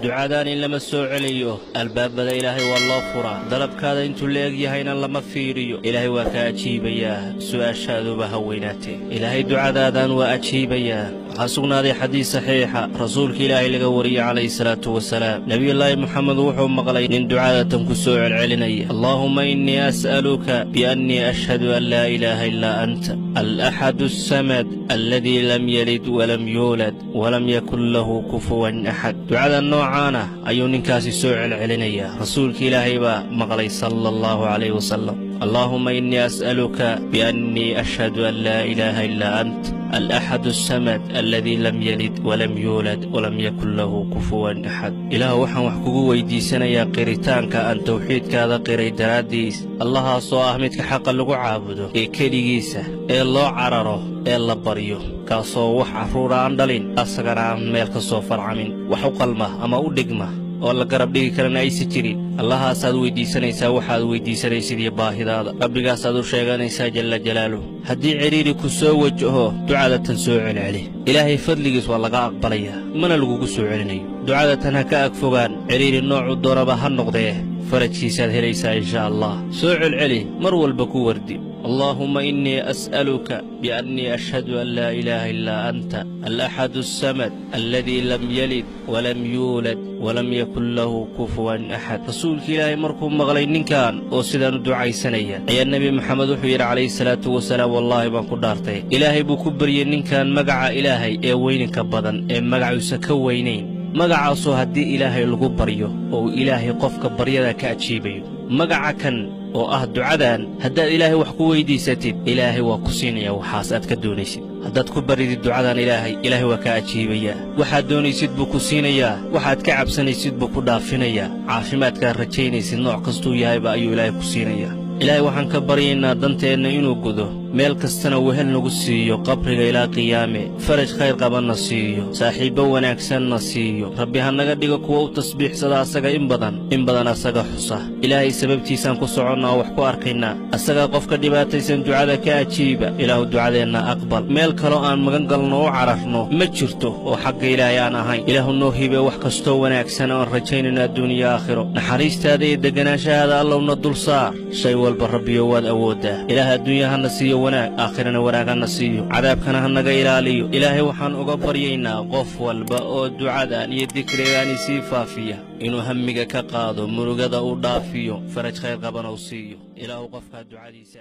ducadaan in lama soo celiyo albaabada ilaahay waa loo furaa dalabkaada intuu leeg yahayna lama fiiriyo ilaahay waa ka ajiibayaa su'aashaaduba ha weynaatee ilaahay ducadaadan waa ajiibayaa waxaa sugnaaday xadiis saxiixa rasuulka ilaahay laga wariyey calayhi salaatu wasalaam nebiyullaahi moxamed wuxuu maqlay nin ducadatan ku soo celcelinaya allaahumma innii as'aluka biannii ashhadu an laa ilaaha illaa anta alaxadu asamad alladii lam yalid walam yuulad walam yakun lahu kufuwan axad ducada noocaana ayuu ninkaasi soo celcelinayaa rasuulka ilaahay baa maqlay sala allahu calayhi wasalam اللهم إني أسألك بأني أشهد أن لا إله إلا أنت الأحد الصمد الذي لم يلد ولم يولد ولم يكن له كفوا أحد إله وحن وحكوه ويديسنا يا قريتانك أن توحيدك هذا قري دراديس الله صو أحمدك حقا لغو عابده كليجيسة الله عرره الله بريو كاسو وح عفرورا عندلين أصغر عن ميلك صوفر عمين وحو قلمه أما أودقمه والله قرب ديك كرنا أي سجري الله أسعد ويديسنا يسا وحد ويديسنا يسيدي باهدا ربك أسعد وشيغاني يسا جل جلاله هدي عريري كسو وجهه دعاء تنسوع عليه إلهي فضلك والله أقبليه من لغو كسو عليني دعاء هكا أكفوغان عريري النوع الضربة هالنقضيه فرج سيساد هليسا إن شاء الله سوع العلي مرو البكو وردي اللهم إني أسألك بأني أشهد أن لا إله إلا أنت الأحد الصمد الذي لم يلد ولم يولد ولم يكن له كفوا أحد رسولك إلهي مركم مغلين كان وسيدان دعاء سنيا أي النبي محمد وحير عليه الصلاة والسلام والله ما قدرته إلهي بكبري كان مقع إلهي وينك بدن مقع يسكوينين مقعاسو هدي إلهي لغو بريو أو إلهي قفك بريدا كأتشيبيو مقعكن oo ah ducadan hadda ilaahay wax ku weydiisatid ilaahay waa ku siinaya waxaas aad ka doonaysid haddaad ku baridid ducadan ilaahay waa ka ajiibaya waxaad doonaysid buu ku siinayaa waxaad ka cabsanaysid buu ku dhaafinayaa caafimaadka rajaynaysid nooc kastuu yahayba ayuu ilaahay ku siinayaa ilaahay waxaan ka baryaynaa danteena inuu gudo meel kastana wehel nagu siiyo qabriga ilaa qiyaame faraj khayr qabanna siiyo saaxiibo wanaagsanna siiyo rabbi ha naga dhigo kuwa u tasbiixsada asaga in badan asaga xusa ilaahay sababtiisaan ku soconnaa wax ku arkaynaa asaga qofka dhibaataysan ducada ka ajiiba ilaahu ducadeenna aqbal meel kaloo aan magan galno oo cararno ma jirto oo xagga ilaahay aan ahayn ilaahu noo hibe wax kastoo wanaagsan oon rajaynayna adduuniya aakhiro naxariistaada iyo deganaanshahaada allowna dul saar shay walba rabbiyo waad awooddaa ilaah adduunyahana siiyo wanaag aakhirana wanaagana siiyo cadaabkana ha naga ilaaliyo ilaahay waxaan uga baryaynaa qof walba oo ducadan iyo dikrigaani sii faafiya inuu hamiga ka qaado murugada uu dhaafiyo faraj khayr qabana uu siiyo ilaahu qofka ducadiisa